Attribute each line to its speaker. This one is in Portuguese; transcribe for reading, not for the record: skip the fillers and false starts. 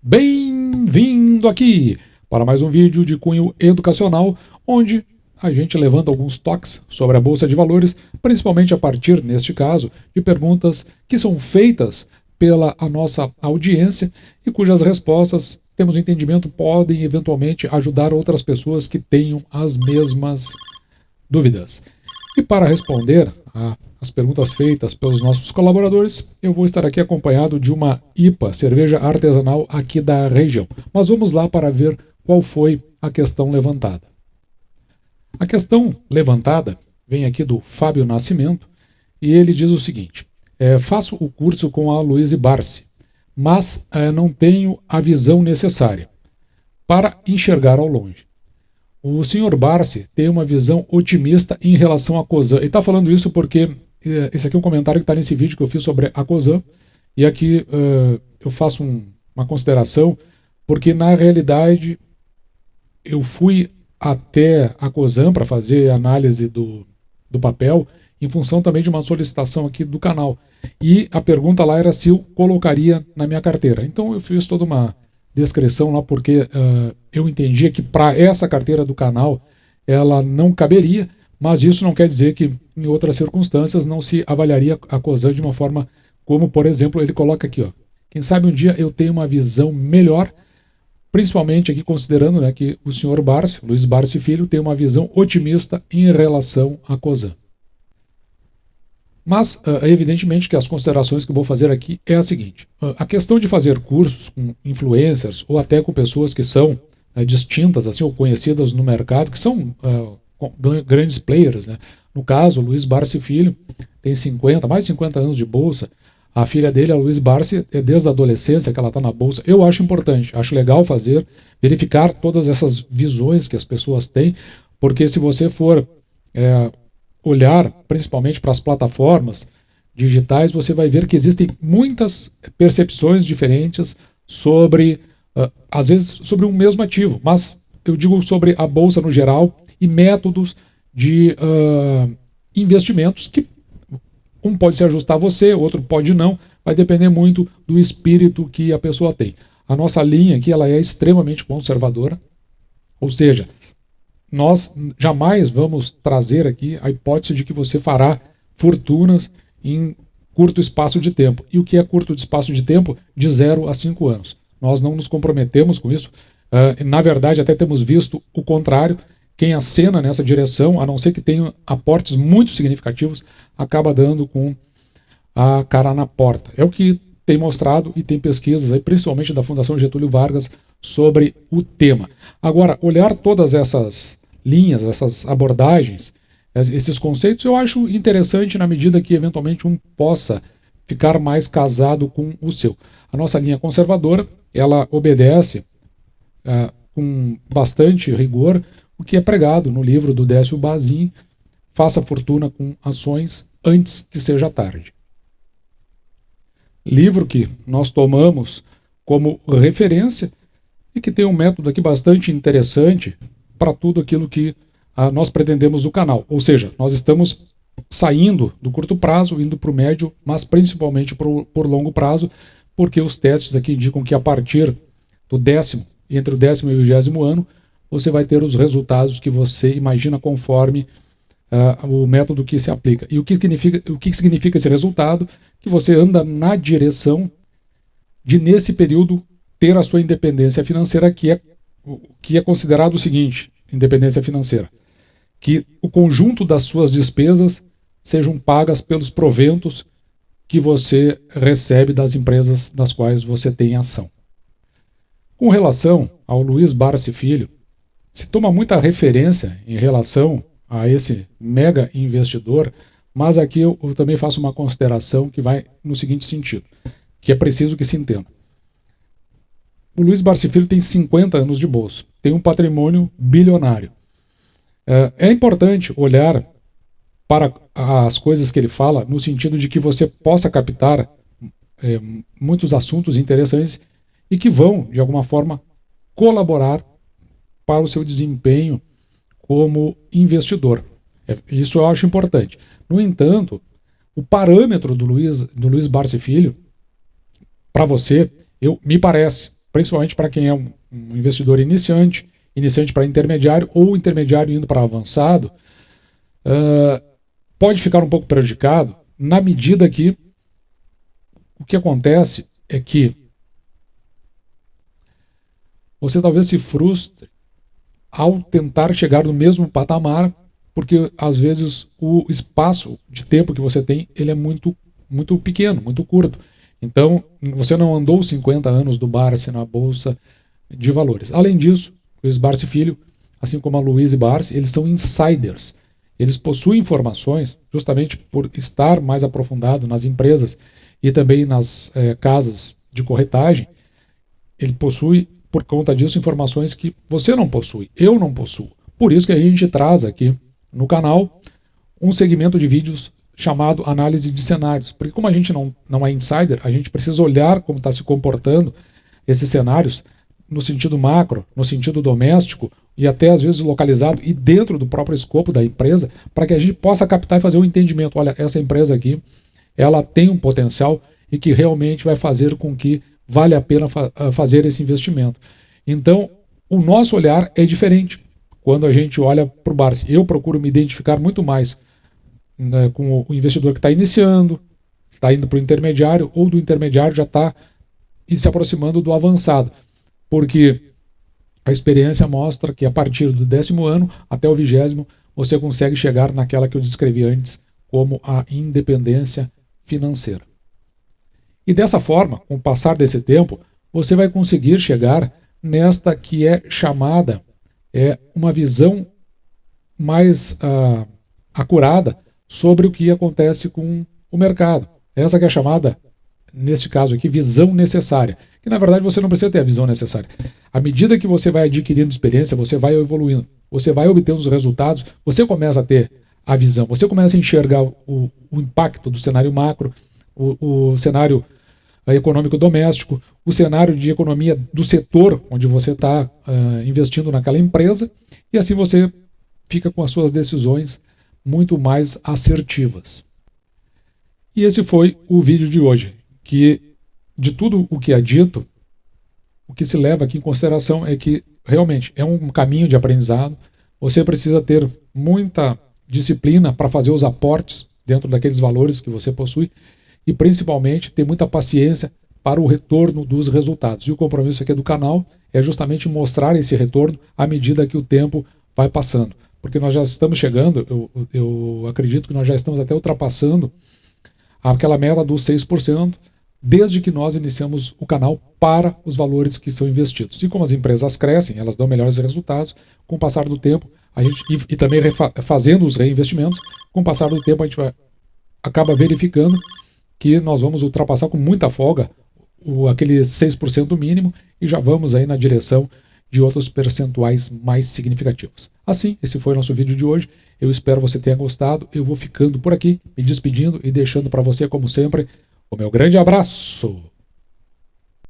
Speaker 1: Bem-vindo aqui para mais um vídeo de cunho educacional, onde a gente levanta alguns toques sobre a Bolsa de Valores, principalmente a partir, neste caso, de perguntas que são feitas pela a nossa audiência e cujas respostas, temos entendimento, podem eventualmente ajudar outras pessoas que tenham as mesmas dúvidas. E para responder às perguntas feitas pelos nossos colaboradores, eu vou estar aqui acompanhado de uma IPA, cerveja artesanal aqui da região. Mas vamos lá para ver qual foi a questão levantada. A questão levantada vem aqui do Fábio Nascimento e ele diz o seguinte: faço o curso com a Luiz Barsi, mas não tenho a visão necessária para enxergar ao longe. O Sr. Barsi tem uma visão otimista em relação à Cosan. Ele está falando isso porque esse aqui é um comentário que está nesse vídeo que eu fiz sobre a Cosan. E aqui eu faço uma consideração, porque na realidade eu fui até a Cosan para fazer análise do papel, em função também de uma solicitação aqui do canal. E a pergunta lá era se eu colocaria na minha carteira. Então eu fiz toda uma descrição lá, porque eu entendia que para essa carteira do canal ela não caberia, mas isso não quer dizer que em outras circunstâncias não se avaliaria a Cosan de uma forma como, por exemplo, ele coloca aqui, ó, quem sabe um dia eu tenho uma visão melhor, principalmente aqui considerando, né, que o senhor Barsi, Luiz Barsi Filho, tem uma visão otimista em relação à Cosan. Mas, evidentemente, que as considerações que eu vou fazer aqui é a seguinte: a questão de fazer cursos com influencers ou até com pessoas que são distintas, assim, ou conhecidas no mercado, que são grandes players, né? No caso, o Luiz Barsi Filho tem mais de 50 anos de bolsa. A filha dele, a Luiz Barsi, é desde a adolescência que ela está na bolsa. Eu acho importante, acho legal fazer, verificar todas essas visões que as pessoas têm, porque se você for olhar principalmente para as plataformas digitais, você vai ver que existem muitas percepções diferentes sobre, às vezes, sobre um mesmo ativo, mas eu digo sobre a bolsa no geral e métodos de investimentos que um pode se ajustar a você, outro pode não, vai depender muito do espírito que a pessoa tem. A nossa linha aqui ela é extremamente conservadora, ou seja, nós jamais vamos trazer aqui a hipótese de que você fará fortunas em curto espaço de tempo. E o que é curto espaço de tempo? De 0 a 5 anos. Nós não nos comprometemos com isso. Na verdade, até temos visto o contrário. Quem acena nessa direção, a não ser que tenha aportes muito significativos, acaba dando com a cara na porta. É o que tem mostrado e tem pesquisas, aí, principalmente da Fundação Getúlio Vargas, sobre o tema. Agora, olhar todas essas linhas, essas abordagens, esses conceitos, eu acho interessante na medida que eventualmente um possa ficar mais casado com o seu. A nossa linha conservadora, ela obedece com bastante rigor o que é pregado no livro do Décio Bazin, Faça Fortuna com Ações Antes que Seja Tarde. Livro que nós tomamos como referência e que tem um método aqui bastante interessante para tudo aquilo que nós pretendemos do canal. Ou seja, nós estamos saindo do curto prazo, indo para o médio, mas principalmente por longo prazo, porque os testes aqui indicam que a partir do entre o 10º e o 20º ano, você vai ter os resultados que você imagina conforme o método que se aplica. E o que significa esse resultado? Que você anda na direção de, nesse período, ter a sua independência financeira, que é considerado o seguinte: independência financeira, que o conjunto das suas despesas sejam pagas pelos proventos que você recebe das empresas das quais você tem ação. Com relação ao Luiz Barsi Filho, se toma muita referência em relação a esse mega investidor, mas aqui eu também faço uma consideração que vai no seguinte sentido, que é preciso que se entenda. O Luiz Barsi Filho tem 50 anos de bolsa, tem um patrimônio bilionário. É importante olhar para as coisas que ele fala no sentido de que você possa captar muitos assuntos interessantes e que vão, de alguma forma, colaborar para o seu desempenho como investidor. Isso eu acho importante. No entanto, o parâmetro do Luiz Barsi Filho, para você, me parece, principalmente para quem é um investidor iniciante, iniciante para intermediário ou intermediário indo para avançado, pode ficar um pouco prejudicado na medida que o que acontece é que você talvez se frustre ao tentar chegar no mesmo patamar, porque às vezes o espaço de tempo que você tem ele é muito pequeno, muito curto. Então, você não andou 50 anos do Barsi na Bolsa de Valores. Além disso, Luiz Barsi Filho, assim como a Luiz Barsi, eles são insiders. Eles possuem informações, justamente por estar mais aprofundado nas empresas e também nas casas de corretagem. Ele possui, por conta disso, informações que você não possui, eu não possuo. Por isso que a gente traz aqui no canal um segmento de vídeos chamado análise de cenários. Porque como a gente não é insider, a gente precisa olhar como está se comportando esses cenários no sentido macro, no sentido doméstico e até às vezes localizado e dentro do próprio escopo da empresa, para que a gente possa captar e fazer um entendimento. Olha, essa empresa aqui, ela tem um potencial e que realmente vai fazer com que vale a pena fazer esse investimento. Então, o nosso olhar é diferente quando a gente olha para o Barsi. Eu procuro me identificar muito mais com o investidor que está iniciando, está indo para o intermediário, ou do intermediário já está se aproximando do avançado. Porque a experiência mostra que a partir do 10º ano até o 20º, você consegue chegar naquela que eu descrevi antes como a independência financeira. E dessa forma, com o passar desse tempo, você vai conseguir chegar nesta que é chamada uma visão mais acurada sobre o que acontece com o mercado. Essa que é chamada, neste caso aqui, visão necessária. Que na verdade você não precisa ter a visão necessária. À medida que você vai adquirindo experiência, você vai evoluindo, você vai obtendo os resultados, você começa a ter a visão, você começa a enxergar o impacto do cenário macro, o cenário econômico doméstico, o cenário de economia do setor onde você está investindo naquela empresa, e assim você fica com as suas decisões muito mais assertivas. E esse foi o vídeo de hoje, que de tudo o que é dito, o que se leva aqui em consideração é que realmente é um caminho de aprendizado, você precisa ter muita disciplina para fazer os aportes dentro daqueles valores que você possui e principalmente ter muita paciência para o retorno dos resultados. E o compromisso aqui do canal é justamente mostrar esse retorno à medida que o tempo vai passando. Porque nós já estamos chegando, eu acredito que nós já estamos até ultrapassando aquela meta dos 6%, desde que nós iniciamos o canal para os valores que são investidos. E como as empresas crescem, elas dão melhores resultados, com o passar do tempo, a gente, e também fazendo os reinvestimentos, com o passar do tempo a gente acaba verificando que nós vamos ultrapassar com muita folga aquele 6% mínimo e já vamos aí na direção de outros percentuais mais significativos. Assim, esse foi o nosso vídeo de hoje. Eu espero que você tenha gostado. Eu vou ficando por aqui, me despedindo e deixando para você, como sempre, o meu grande abraço.